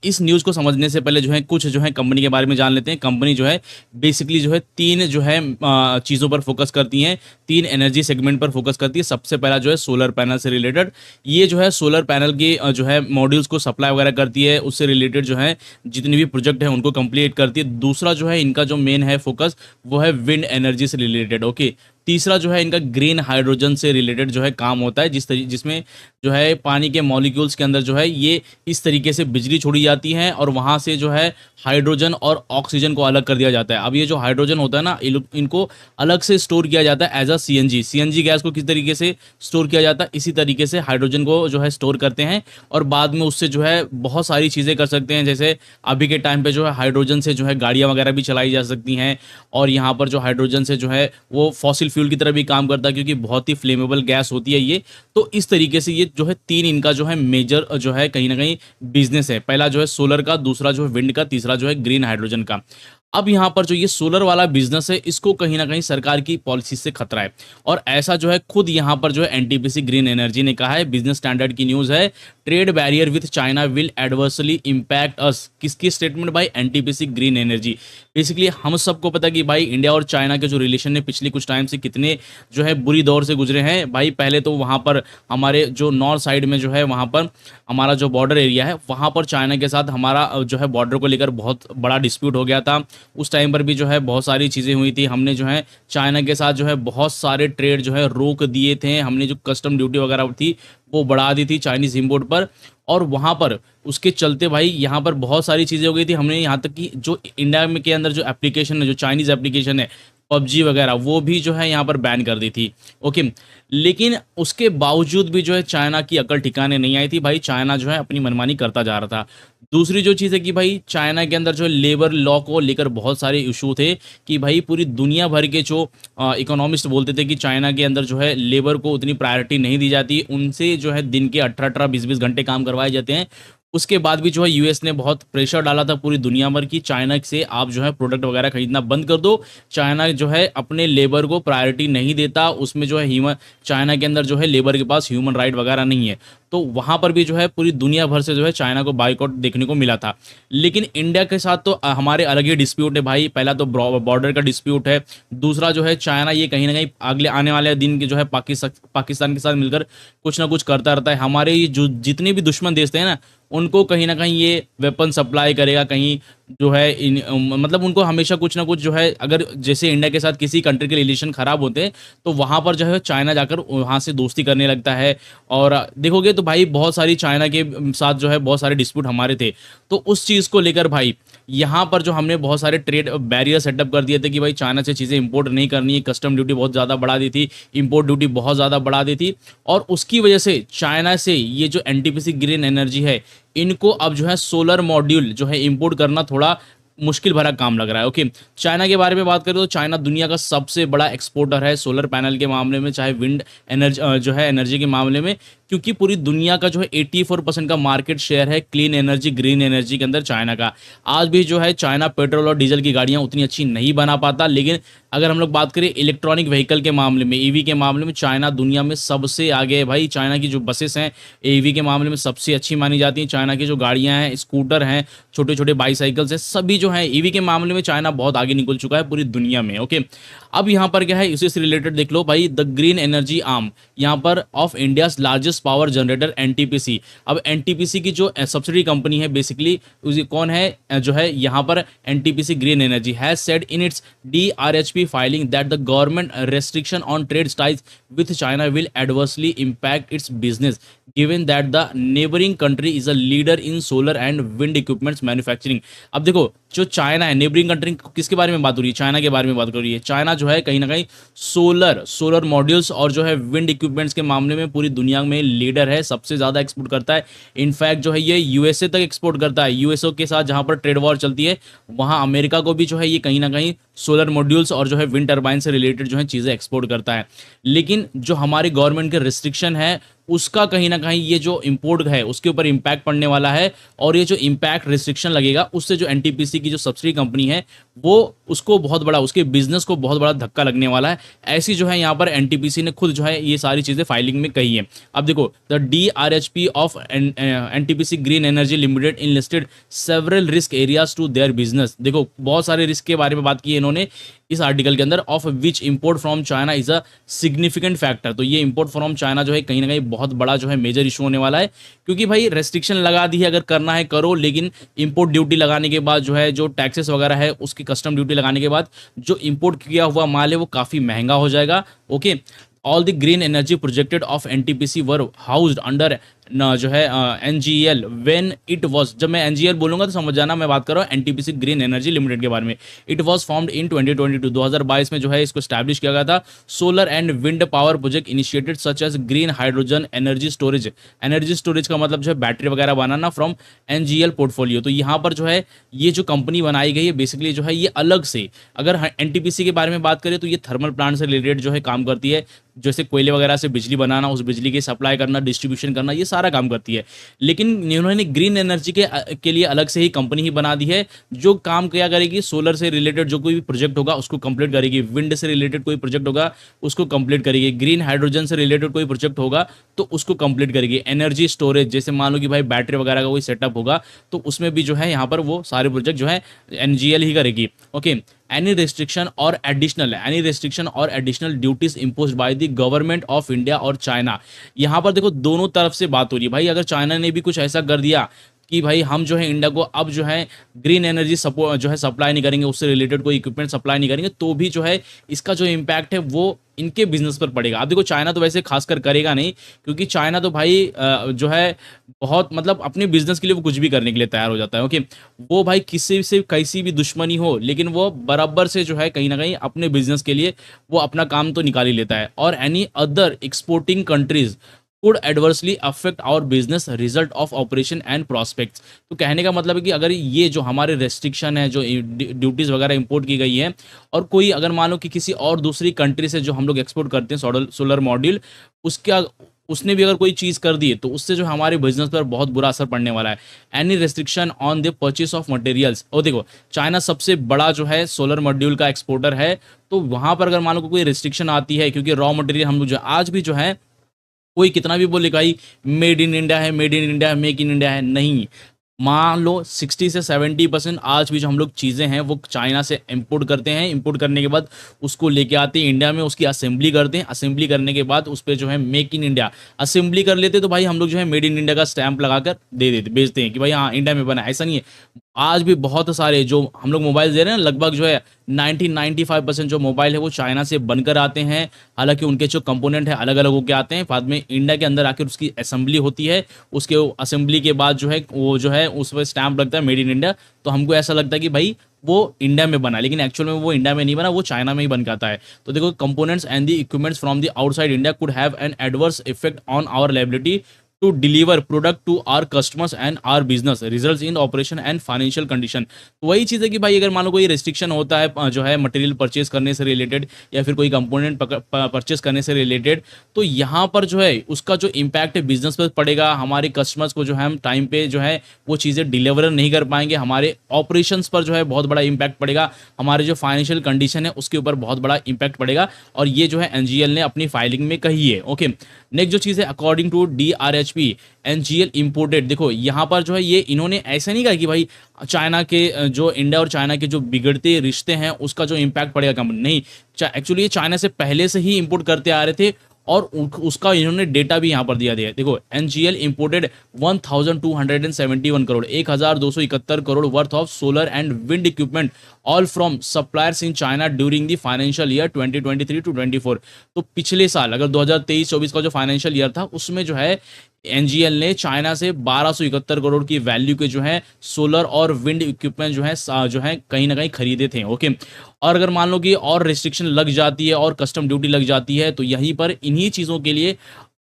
इस न्यूज़ को समझने से पहले जो है कुछ जो है कंपनी के बारे में जान लेते हैं। कंपनी जो है बेसिकली जो है 3 जो है चीज़ों पर फ़ोकस करती हैं, 3 एनर्जी सेगमेंट पर फ़ोकस करती है। सबसे पहला जो है सोलर पैनल से रिलेटेड, ये जो है सोलर पैनल की जो है मॉड्यूल्स को सप्लाई वगैरह करती है, उससे रिलेटेड जो है जितने भी प्रोजेक्ट हैं उनको कंप्लीट करती है। दूसरा जो है इनका जो मेन है फ़ोकस, वो है विंड एनर्जी से रिलेटेड, ओके। तीसरा जो है इनका ग्रीन हाइड्रोजन से रिलेटेड जो है काम होता है, जिसमें जो है पानी के मॉलिक्यूल्स के अंदर जो है ये इस तरीके से बिजली छोड़ी जाती है और वहाँ से जो है हाइड्रोजन और ऑक्सीजन को अलग कर दिया जाता है। अब ये जो हाइड्रोजन होता है ना, इनको अलग से स्टोर किया जाता है as a CNG. CNG gas को किस तरीके से स्टोर किया जाता है, इसी तरीके से हाइड्रोजन को जो है स्टोर करते हैं और बाद में उससे जो है बहुत सारी चीज़ें कर सकते हैं। जैसे अभी के टाइम पे जो है हाइड्रोजन से जो है गाड़ियाँ वगैरह भी चलाई जा सकती हैं और यहाँ पर जो हाइड्रोजन से जो है वो फॉसिल फ्यूल की तरह भी काम करता है, क्योंकि बहुत ही फ्लेमेबल गैस होती है ये। तो इस तरीके से ये जो है 3 इनका जो है मेजर जो है कहीं न कहीं बिज़नेस है। पहला जो है सोलर का, दूसरा जो है विंड का, तीसरा जो है ग्रीन हाइड्रोजन का। अब यहाँ पर जो ये सोलर वाला बिज़नेस है, इसको कहीं न कहीं सरकार की पॉलिसी से खतरा है और ऐसा जो है खुद यहाँ पर जो है एनटीपीसी ग्रीन एनर्जी ने कहा है। बिज़नेस स्टैंडर्ड की न्यूज़ है, trade barrier with China will adversely impact us. किसकी स्टेटमेंट भाई? NTPC Green energy. बेसिकली हम सबको पता है कि भाई इंडिया और चाइना के जो रिलेशन है पिछले कुछ टाइम से कितने जो है बुरी दौर से गुजरे हैं। भाई पहले तो वहाँ पर हमारे जो नॉर्थ साइड में जो है वहाँ पर हमारा जो बॉर्डर एरिया है, वहाँ पर चाइना के साथ हमारा जो है बॉर्डर को लेकर बहुत बड़ा डिस्प्यूट हो गया था। उस टाइम पर भी जो है बहुत सारी चीज़ें हुई थी। हमने जो है चाइना के साथ जो है बहुत सारे ट्रेड जो है रोक दिए थे। हमने जो कस्टम ड्यूटी वगैरह थी वो बढ़ा दी थी चाइनीज़ इम्पोर्ट पर, और वहाँ पर उसके चलते भाई यहाँ पर बहुत सारी चीज़ें हो गई थी। हमने यहाँ तक कि जो इंडिया में के अंदर जो एप्लीकेशन है, जो चाइनीज़ एप्लीकेशन है पबजी वगैरह, वो भी जो है यहाँ पर बैन कर दी थी, ओके। लेकिन उसके बावजूद भी जो है चाइना की अकल ठिकाने नहीं आई थी। भाई चाइना जो है अपनी मनमानी करता जा रहा था। दूसरी जो चीज़ है कि भाई चाइना के अंदर जो है लेबर लॉ को लेकर बहुत सारे इशू थे कि भाई पूरी दुनिया भर के जो इकोनॉमिस्ट बोलते थे कि चाइना के अंदर जो है लेबर को उतनी प्रायोरिटी नहीं दी जाती, उनसे जो है दिन के 18-18 20-20 घंटे काम करवाए जाते हैं। उसके बाद भी जो है यूएस ने बहुत प्रेशर डाला था पूरी दुनिया भर की चाइना से आप जो है प्रोडक्ट वगैरह खरीदना बंद कर दो। चाइना जो है अपने लेबर को प्रायोरिटी नहीं देता, उसमें जो है ह्यूमन, चाइना के अंदर जो है लेबर के पास ह्यूमन राइट वगैरह नहीं है। तो वहाँ पर भी जो है पूरी दुनिया भर से जो है चाइना को बाइकआउट देखने को मिला था। लेकिन इंडिया के साथ तो हमारे अलग ही डिस्प्यूट है भाई। पहला तो बॉर्डर का डिस्प्यूट है, दूसरा जो है चाइना ये कहीं ना कहीं अगले आने वाले दिन के जो है पाकिस्तान के साथ मिलकर कुछ ना कुछ करता रहता है। हमारे ये जो जितने भी दुश्मन देश हैं ना, उनको कहीं न कहीं ये वेपन सप्लाई करेगा, कहीं जो है मतलब उनको हमेशा कुछ ना कुछ जो है, अगर जैसे इंडिया के साथ किसी कंट्री के रिलेशन ख़राब होते हैं, तो वहाँ पर जो है चाइना जाकर वहाँ से दोस्ती करने लगता है। और देखोगे तो भाई बहुत सारी चाइना के साथ जो है बहुत सारे डिस्प्यूट हमारे थे। तो उस चीज़ को लेकर भाई यहाँ पर जो हमने बहुत सारे ट्रेड बैरियर सेटअप कर दिए थे कि भाई चाइना से चीज़ें इंपोर्ट नहीं करनी है। कस्टम ड्यूटी बहुत ज़्यादा बढ़ा दी थी, इंपोर्ट ड्यूटी बहुत ज़्यादा बढ़ा दी थी, और उसकी वजह से चाइना से ये जो एनटीपीसी ग्रीन एनर्जी है, इनको अब जो है सोलर मॉड्यूल जो है इंपोर्ट करना थोड़ा मुश्किल भरा काम लग रहा है, ओके। चाइना के बारे में बात करें तो चाइना दुनिया का सबसे बड़ा एक्सपोर्टर है सोलर पैनल के मामले में, चाहे विंड एनर्जी जो है एनर्जी के मामले में, क्योंकि पूरी दुनिया का जो है 84% का मार्केट शेयर है क्लीन एनर्जी, ग्रीन एनर्जी के अंदर चाइना का। आज भी जो है चाइना पेट्रोल और डीजल की गाड़ियाँ उतनी अच्छी नहीं बना पाता, लेकिन अगर हम लोग बात करें इलेक्ट्रॉनिक व्हीकल के मामले में, ईवी के मामले में, चाइना दुनिया में सबसे आगे है भाई। चाइना की जो बसेस हैं ईवी के मामले में सबसे अच्छी मानी जाती हैं। चाइना की जो गाड़ियाँ हैं, स्कूटर हैं, छोटे छोटे बाईसाइकिल्स हैं, सभी जो है ईवी के मामले में चाइना बहुत आगे निकल चुका है पूरी दुनिया में, ओके। अब यहाँ पर क्या है, इसी से रिलेटेड देख लो भाई, द ग्रीन एनर्जी आर्म यहाँ पर of India's largest power generator NTPC. अब एनटीपीसी की जो सब्सिडी कंपनी है बेसिकली कौन है, जो है यहाँ पर NTPC Green energy has said in its DRHP filing that the government restriction on trade ties with China will adversely impact it's business given that the neighbouring country is a leader in solar and wind equipments manufacturing. अब देखो जो China है, neighbouring country किसके बारे में बात हो रही है? चाइना के बारे में बात कर रही है। चाइना जो है कहीं ना कहीं सोलर मॉड्यूल्स और जो है विंड इक्विपमेंट्स के मामले में पूरी दुनिया में लीडर है, सबसे ज़्यादा एक्सपोर्ट करता है। इनफैक्ट जो है ये यूएसए तक एक्सपोर्ट करता है। यूएसए के साथ जहाँ पर ट्रेड वॉर चलती है, वहाँ अमेरिका को भी जो है ये कहीं ना कहीं सोलर मॉड्यूल्स और जो है विंड टर्बाइन से रिलेटेड जो है चीज़ें एक्सपोर्ट करता है। लेकिन जो हमारी गवर्नमेंट के रिस्ट्रिक्शन है उसका कहीं न कहीं ये जो इम्पोर्ट है उसके ऊपर इम्पैक्ट पड़ने वाला है, और ये जो इम्पैक्ट रिस्ट्रिक्शन लगेगा उससे जो एनटीपीसी की जो सब्सिडी कंपनी है वो उसको बहुत बड़ा, उसके बिज़नेस को बहुत बड़ा धक्का लगने वाला है। ऐसी जो है यहाँ पर एनटीपीसी ने खुद जो है ये सारी चीज़ें फाइलिंग में कही है। अब देखो, the DRHP of NTPC Green Energy Limited in listed several risk areas to their business. देखो बहुत सारे रिस्क के बारे में बात की है इन्होंने इस आर्टिकल के अंदर, of which import from China is a significant factor. तो ये इंपोर्ट फ्रॉम चाइना जो है कहीं ना कहीं बहुत बड़ा जो है मेजर इशू होने वाला है, क्योंकि भाई रेस्ट्रिक्शन लगा दी है, अगर करना है करो, लेकिन इंपोर्ट ड्यूटी लगाने के बाद जो है जो टैक्सेस वगैरह है उसकी कस्टम ड्यूटी लगाने के बाद जो इंपोर्ट किया हुआ माल है वो काफ़ी महंगा हो जाएगा। Okay, all the green energy projected of NTPC were housed under न जो है एनजीएल व्हेन इट वाज, जब मैं एनजीएल बोलूंगा तो समझ जाना मैं बात कर रहा हूँ एनटीपीसी ग्रीन एनर्जी लिमिटेड के बारे में। इट वाज फॉर्म्ड इन 2022, 2022 में जो है इसको स्टैब्लिश किया गया था। Solar and wind power project initiated such as green hydrogen energy storage. Energy storage का मतलब जो है बैटरी वगैरह बनाना फ्रॉम एनजीएल पोर्टफोलियो। तो यहाँ पर जो है ये जो कंपनी बनाई गई है बेसिकली जो है ये अलग से, अगर एनटीपीसी के बारे में बात करें तो ये थर्मल प्लांट से रिलेटेड जो है काम करती है, जैसे कोयले वगैरह से बिजली बनाना, उस बिजली की सप्लाई करना, डिस्ट्रीब्यूशन करना, ये सारा काम करती है। लेकिन इन्होंने ग्रीन एनर्जी के लिए अलग से ही कंपनी ही बना दी है, जो काम किया करेगी सोलर से रिलेटेड जो कोई भी प्रोजेक्ट होगा उसको कंप्लीट करेगी, विंड से रिलेटेड कोई प्रोजेक्ट होगा उसको कंप्लीट करेगी, ग्रीन हाइड्रोजन से रिलेटेड कोई प्रोजेक्ट होगा तो उसको कंप्लीट करेगी, एनर्जी स्टोरेज जैसे मान लो कि भाई बैटरी वगैरह का कोई सेटअप होगा तो उसमें भी जो है यहाँ पर वो सारे प्रोजेक्ट जो है एनजीएल ही करेगी। Okay, any restriction or additional duties imposed by the government of India और चाइना। यहाँ पर देखो दोनों तरफ से बात हो रही है भाई, अगर चाइना ने भी कुछ ऐसा कर दिया कि भाई हम जो है इंडिया को अब जो है ग्रीन एनर्जी जो है सप्लाई नहीं करेंगे, उससे रिलेटेड कोई इक्विपमेंट सप्लाई नहीं करेंगे, तो भी जो है इसका जो इम्पैक्ट है वो इनके बिजनेस पर पड़ेगा। अब देखो चाइना तो वैसे खासकर करेगा नहीं, क्योंकि चाइना तो भाई जो है बहुत मतलब अपने बिजनेस के लिए वो कुछ भी करने के लिए तैयार हो जाता है। ओके, वो भाई किसी से कैसी भी दुश्मनी हो लेकिन वो बराबर से जो है कहीं ना कहीं अपने बिजनेस के लिए वो अपना काम तो निकाल ही लेता है। और any other exporting countries could adversely affect our business result of operation and prospects। तो कहने का मतलब है कि अगर ये जो हमारे रेस्ट्रिक्शन है, जो ड्यूटीज़ वगैरह इंपोर्ट की गई है, और कोई अगर मान लो कि किसी और दूसरी कंट्री से जो हम लोग एक्सपोर्ट करते हैं सोलर मॉड्यूल, उसने भी अगर कोई चीज़ कर दी तो उससे जो हमारे बिजनेस पर बहुत बुरा असर पड़ने वाला है। Any restriction on the purchase of materials. और देखो चाइना सबसे बड़ा जो है सोलर मॉड्यूल का एक्सपोर्टर है, तो वहाँ पर अगर मान लो कोई रेस्ट्रिक्शन आती है, क्योंकि रॉ मटेरियल हम लोग जो आज भी जो है कोई कितना भी बोले भाई मेड इन इंडिया है, मेड इन इंडिया है, मेक इन इंडिया है, नहीं, मान लो 60 से 70% आज भी जो हम लोग चीज़ें हैं वो चाइना से इंपोर्ट करते हैं। इंपोर्ट करने के बाद उसको लेके आते हैं इंडिया में, उसकी असेंबली करते हैं, असेंबली करने के बाद उस पर जो है मेक इन इंडिया असेंबली कर लेते, तो भाई हम लोग जो है मेड इन इंडिया का स्टैंप लगाकर दे देते, बेचते हैं कि भाई हाँ इंडिया में बना। ऐसा नहीं है, आज भी बहुत सारे जो हम लोग मोबाइल दे रहे हैं लगभग जो है 95% जो मोबाइल है वो चाइना से बनकर आते हैं। हालांकि उनके जो कंपोनेंट है अलग अलग होकर आते हैं, बाद में इंडिया के अंदर आकर उसकी असेंबली होती है, उसके असेंबली के बाद जो है वो जो है उस पर स्टैंप लगता है मेड इन इंडिया। तो हमको ऐसा लगता है कि भाई वो इंडिया में बना, लेकिन एक्चुअल में वो इंडिया में नहीं बना, वो चाइना में ही बन के आता है। तो देखो components and the equipments from the outside India could have an adverse effect on our liability to deliver product to our customers and our business results in operation and financial condition। तो वही चीज़ है कि भाई अगर मान लो कोई restriction होता है जो है मटेरियल परचेज करने से रिलेटेड या फिर कोई कंपोनेंट परचेज करने से रिलेटेड, तो यहाँ पर जो है उसका जो इम्पैक्ट है बिजनेस पर पड़ेगा, हमारे कस्टमर्स को जो है हम टाइम पे जो है वो चीज़ें डिलीवर नहीं कर पाएंगे, हमारे ऑपरेशंस पर जो है बहुत बड़ा इम्पैक्ट पड़ेगा, हमारे जो फाइनेंशियल कंडीशन है उसके ऊपर बहुत बड़ा इम्पैक्ट पड़ेगा। और ये जो है एनजीएल ने अपनी फाइलिंग में कही है। ओके, नेक्स्ट जो चीज़ है according to DRHP NGL imported. देखो यहाँ पर जो है ये इन्होंने ऐसा नहीं कहा कि भाई चाइना के जो इंडिया और चाइना के जो बिगड़ते रिश्ते हैं उसका जो इम्पैक्ट पड़ेगा कंपनी, नहीं, एक्चुअली ये चाइना से पहले से ही इंपोर्ट करते आ रहे थे और उसका इन्होंने डेटा भी यहाँ पर दिया है। देखो NGL imported 1271 crore 1271 crore worth of solar and wind equipment all from suppliers in China during the financial year 2023 to 24। तो पिछले साल अगर 2023-24 का जो फाइनेंशियल ईयर था उसमें जो है एनजीएल ने चाइना से 1271 करोड़ की वैल्यू के जो है सोलर और विंड इक्विपमेंट जो है कहीं ना कहीं खरीदे थे। ओके, और अगर मान लो कि और रिस्ट्रिक्शन लग जाती है और कस्टम ड्यूटी लग जाती है तो यहीं पर इन्हीं चीज़ों के लिए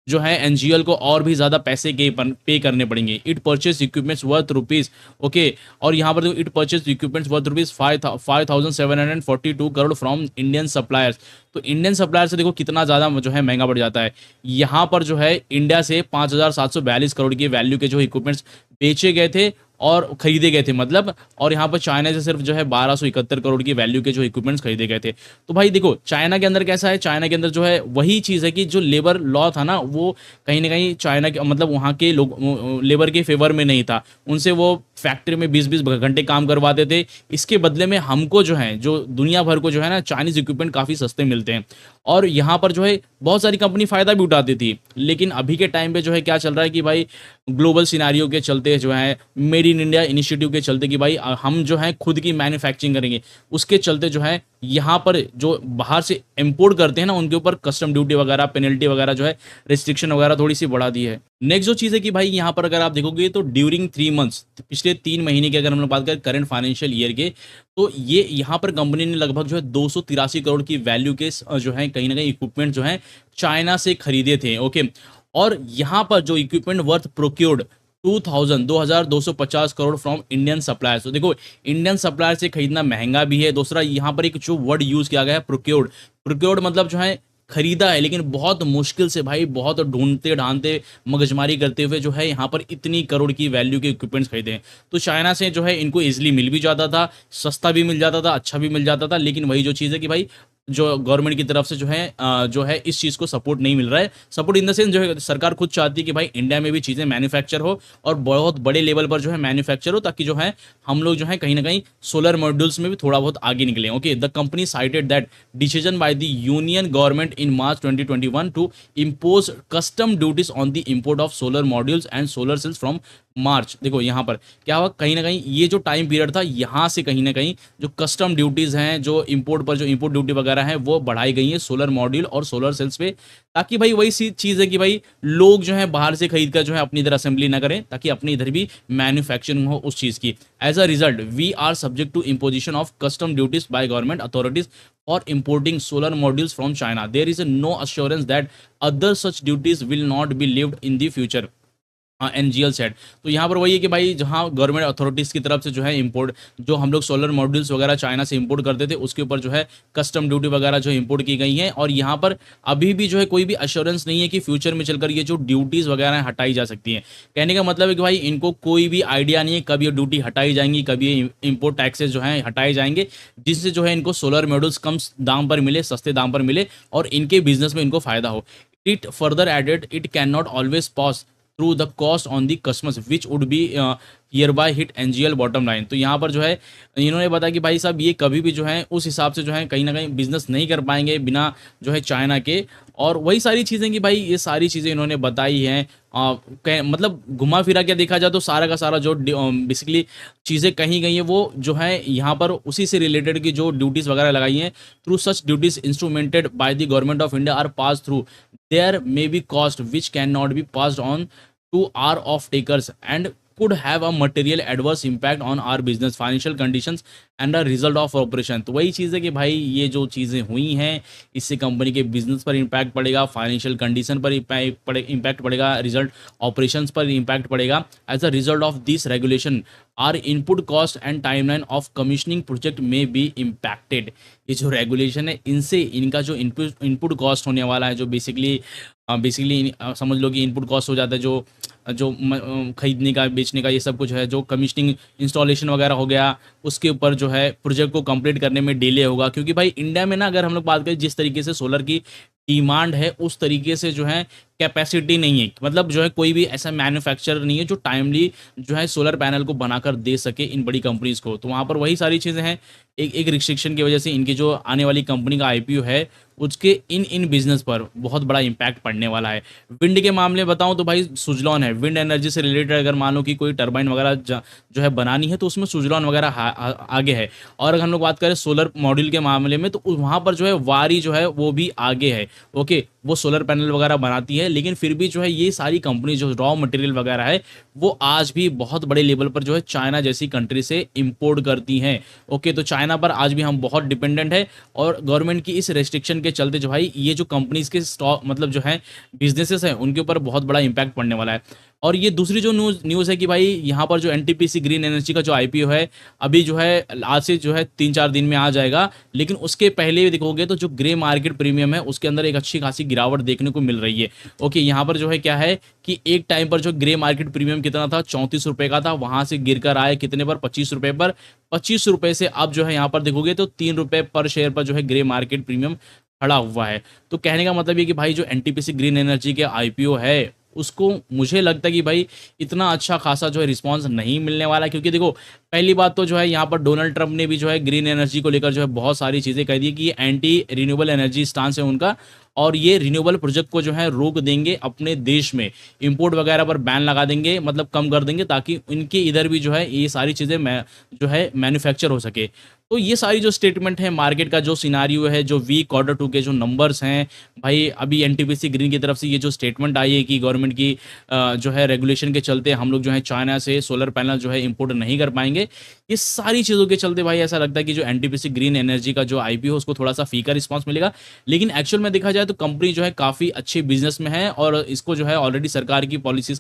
जो है एनजीएल को और भी ज़्यादा पैसे के पे करने पड़ेंगे। It purchase equipments worth rupees, okay, और यहाँ पर देखो it purchase equipments worth rupees 5,742 crore from Indian suppliers. तो इंडियन सप्लायर से देखो कितना ज़्यादा जो है महंगा पड़ जाता है। यहाँ पर जो है इंडिया से 5,742 करोड़ की वैल्यू के जो इक्विपमेंट्स बेचे गए थे और खरीदे गए थे मतलब, और यहाँ पर चाइना से सिर्फ जो है 1271 करोड़ की वैल्यू के जो इक्विपमेंट्स खरीदे गए थे। तो भाई देखो चाइना के अंदर कैसा है, चाइना के अंदर जो है वही चीज़ है कि जो लेबर लॉ था ना वो कहीं ना कहीं चाइना के मतलब वहाँ के लोग लेबर के फेवर में नहीं था। उनसे वो फैक्ट्री में 20-20 घंटे काम करवाते थे। इसके बदले में हमको जो है जो दुनिया भर को जो है ना चाइनीज़ इक्विपमेंट काफ़ी सस्ते मिलते हैं, और यहाँ पर जो है बहुत सारी कंपनी फ़ायदा भी उठाती थी। लेकिन अभी के टाइम पे जो है क्या चल रहा है कि भाई ग्लोबल सिनेरियो के चलते जो है मेड इन इंडिया इनिशिएटिव के चलते कि भाई हम जो है खुद की मैन्युफैक्चरिंग करेंगे, उसके चलते जो है यहाँ पर जो बाहर से इंपोर्ट करते हैं ना उनके ऊपर कस्टम ड्यूटी वगैरह, पेनल्टी वगैरह जो है रिस्ट्रिक्शन वगैरह थोड़ी सी बढ़ा दी है। नेक्स्ट जो चीज़ है कि भाई यहाँ पर अगर आप देखोगे तो ड्यूरिंग 3 मंथ्स, पिछले 3 महीने की अगर हम लोग बात करें करंट फाइनेंशियल ईयर के, तो ये यहाँ पर कंपनी ने लगभग जो है 283 करोड़ की वैल्यू के जो है कहीं ना कहीं इक्विपमेंट जो है चाइना से खरीदे थे, ओके। और यहाँ पर जो equipment worth procured 2250 crore from Indian suppliers. तो देखो इंडियन सप्लायर से खरीदना महंगा भी है। दूसरा यहाँ पर एक जो वर्ड यूज़ किया गया है प्रोक्योर्ड, प्रोक्योर्ड मतलब जो है खरीदा है, लेकिन बहुत मुश्किल से भाई, बहुत ढूंढते ढांढते मगजमारी करते हुए जो है यहाँ पर इतनी करोड़ की वैल्यू के इक्विपमेंट्स खरीदे हैं। तो चाइना से जो है इनको इजीली मिल भी जाता था, सस्ता भी मिल जाता था, अच्छा भी मिल जाता था, लेकिन वही जो चीज़ है कि भाई जो गवर्नमेंट की तरफ से जो है इस चीज़ को सपोर्ट नहीं मिल रहा है। सपोर्ट इन द सेंस जो है सरकार खुद चाहती है कि भाई इंडिया में भी चीज़ें मैन्युफैक्चर हो और बहुत बड़े लेवल पर जो है मैन्युफैक्चर हो, ताकि जो है हम लोग जो है कहीं ना कहीं सोलर मॉड्यूल्स में भी थोड़ा बहुत आगे निकले, okay. The company cited that decision by the union government in March 2021 to impose custom duties on the import of solar modules and solar cells from March. देखो यहाँ पर क्या हुआ, कहीं ना कहीं ये जो टाइम पीरियड था यहाँ से कहीं ना कहीं जो कस्टम ड्यूटीज़ हैं, जो इंपोर्ट पर जो इंपोर्ट ड्यूटी वगैरह है वो बढ़ाई गई है सोलर मॉड्यूल और सोलर सेल्स पे, ताकि भाई वही सी चीज़ है कि भाई लोग जो है बाहर से खरीद कर जो है अपनी इधर असेंबली ना करें, ताकि अपनी इधर भी मैन्युफैक्चरिंग हो उस चीज़ की। As a result we are subject to imposition of custom duties by government authorities for importing solar modules from China. There is no assurance that other such duties will not be levied in the future. NGL set. तो यहाँ पर वही है कि भाई जहाँ government authorities की तरफ से जो है इंपोर्ट, जो हम लोग सोलर मॉड्यूल्स वगैरह चाइना से इंपोर्ट करते थे उसके ऊपर जो है कस्टम ड्यूटी वगैरह जो इंपोर्ट की गई हैं, और यहाँ पर अभी भी जो है कोई भी अश्योरेंस नहीं है कि फ्यूचर में चलकर ये जो ड्यूटीज़ वगैरह हटाई जा सकती हैं। कहने का मतलब है कि भाई इनको कोई भी आइडिया नहीं है कब ये ड्यूटी हटाई जाएंगी, कब ये इंपोर्ट टैक्सेस जो हैं हटाए जाएंगे, जिससे जो है इनको सोलर मॉड्यूल्स कम दाम पर मिले, सस्ते दाम पर मिले और इनके बिजनेस में इनको फ़ायदा हो। It further added it can not always pass through the cost on the customers which would be hereby hit NGL bottom line. तो यहाँ पर जो है इन्होंने बताया कि भाई साहब ये कभी भी जो है उस हिसाब से जो है कहीं ना कहीं बिजनेस नहीं कर पाएंगे बिना जो है चाइना के, और वही सारी चीज़ें कि भाई ये सारी चीज़ें इन्होंने बताई हैं। मतलब घुमा फिरा के देखा जाए तो सारा का सारा जो बेसिकली चीज़ें कहीं गई हैं वो जो है यहाँ पर उसी से रिलेटेड की जो ड्यूटीज़ वगैरह लगाई हैं, through such duties instrumented by the government of India are pass through there may be cost which can not be passed on to our off takers and could have a material adverse impact on our business financial conditions and a result of operation। तो वही चीज़ है कि भाई ये जो चीज़ें हुई हैं इससे कंपनी के बिजनेस पर इम्पैक्ट पड़ेगा, फाइनेंशियल कंडीशन पर इम्पैक्ट पड़ेगा, रिजल्ट ऑपरेशंस पर इम्पैक्ट पड़ेगा। As a result of this regulation are input cost and timeline of commissioning project may be impacted. ये जो रेगुलेशन है इनसे इनका जो इनपुट कॉस्ट होने वाला है, जो बेसिकली समझ लो कि इनपुट कॉस्ट हो जाता है जो खरीदने का, बेचने का, ये सब कुछ है, जो कमीशनिंग इंस्टॉलेशन वगैरह हो गया उसके ऊपर जो है प्रोजेक्ट को कंप्लीट करने में डिले होगा। क्योंकि भाई इंडिया में ना अगर हम लोग बात करें जिस तरीके से सोलर की डिमांड है उस तरीके से जो है कैपेसिटी नहीं है, मतलब जो है कोई भी ऐसा मैन्युफैक्चरर नहीं है जो टाइमली जो है सोलर पैनल को बनाकर दे सके इन बड़ी कंपनीज़ को। तो वहाँ पर वही सारी चीज़ें हैं, एक रिस्ट्रिक्शन की वजह से इनकी जो आने वाली कंपनी का आईपीओ है उसके इन बिजनेस पर बहुत बड़ा इम्पैक्ट पड़ने वाला है। विंड के मामले बताऊं तो भाई सुजलॉन है, विंड एनर्जी से रिलेटेड अगर मान लो कि कोई टरबाइन वगैरह जो है बनानी है तो उसमें सुजलॉन वगैरह आगे है। और अगर हम लोग बात करें सोलर मॉड्यूल के मामले में तो वहाँ पर जो है वारी जो है वो भी आगे है। ओके, वो सोलर पैनल वगैरह बनाती है, लेकिन फिर भी जो है ये सारी कंपनी जो रॉ मटेरियल वगैरह है, वो आज भी बहुत बड़े लेवल पर जो है चाइना जैसी कंट्री से इंपोर्ट करती हैं। ओके, तो चाइना पर आज भी हम बहुत डिपेंडेंट है, और गवर्नमेंट की इस रेस्ट्रिक्शन के चलते जो भाई ये जो कंपनीज के स्टॉक मतलब जो है बिजनेसेस हैं, उनके ऊपर बहुत बड़ा इम्पैक्ट पड़ने वाला है। और ये दूसरी जो न्यूज़ है कि भाई यहाँ पर जो एनटीपीसी ग्रीन एनर्जी का जो आईपीओ है, अभी जो है आज से जो है 3-4 दिन में आ जाएगा, लेकिन उसके पहले देखोगे तो जो ग्रे मार्केट प्रीमियम है उसके अंदर एक अच्छी खासी गिरावट देखने को मिल रही है। ओके, यहाँ पर जो है क्या है कि एक टाइम पर जो ग्रे मार्केट प्रीमियम कितना था, 34 रुपये का था, वहाँ से गिर कर आया कितने पर, 25 रुपये पर। 25 रुपये से अब जो है यहाँ पर देखोगे तो 3 रुपये पर शेयर पर जो है ग्रे मार्केट प्रीमियम खड़ा हुआ है। तो कहने का मतलब ये कि भाई जो एनटीपीसी ग्रीन एनर्जी के आईपीओ है, उसको मुझे लगता है कि भाई इतना अच्छा खासा जो है रिस्पॉन्स नहीं मिलने वाला है, क्योंकि देखो पहली बात तो जो है यहाँ पर डोनाल्ड ट्रंप ने भी जो है ग्रीन एनर्जी को लेकर जो है बहुत सारी चीज़ें कह दी कि ये एंटी रिन्यूएबल एनर्जी स्टांस है उनका, और ये रिन्यूएबल प्रोजेक्ट को जो है रोक देंगे अपने देश में, इंपोर्ट वगैरह पर बैन लगा देंगे, मतलब कम कर देंगे, ताकि इनके इधर भी जो है ये सारी चीज़ें जो है मैन्युफैक्चर हो सके। तो ये सारी जो स्टेटमेंट है, मार्केट का जो सिनारियो है, जो वीक Q2 के जो नंबर्स हैं, भाई अभी एनटीपीसी ग्रीन की तरफ से ये जो स्टेटमेंट आई है कि गवर्नमेंट की जो है रेगुलेशन के चलते हम लोग जो है चाइना से सोलर पैनल जो है इंपोर्ट नहीं कर पाएंगे, ये सारी चीज़ों के चलते भाई ऐसा लगता है कि जो एनटीपीसी ग्रीन एनर्जी का जो आईपीओ उसको थोड़ा सा फीका रिस्पांस मिलेगा। लेकिन एक्चुअल में देखा जाए तो कंपनी जो है काफ़ी अच्छे बिजनेस में है, और इसको जो है ऑलरेडी सरकार की पॉलिसीज़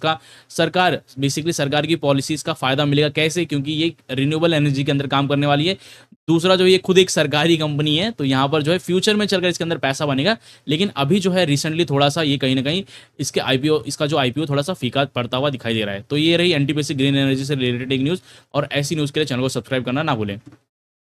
का फ़ायदा मिलेगा। कैसे? क्योंकि ये रिन्यूएबल एनर्जी के अंदर काम करने वाली है। दूसरा जो ये खुद एक सरकारी कंपनी है, तो यहाँ पर जो है फ्यूचर में चलकर इसके अंदर पैसा बनेगा, लेकिन अभी जो है रिसेंटली थोड़ा सा ये कहीं ना कहीं इसका जो आईपीओ थोड़ा सा फीका पड़ता हुआ दिखाई दे रहा है। तो ये रही एनटीपीसी ग्रीन एनर्जी से रिलेटेड एक न्यूज़, और ऐसी न्यूज़ के लिए चैनल को सब्सक्राइब करना ना भूलें।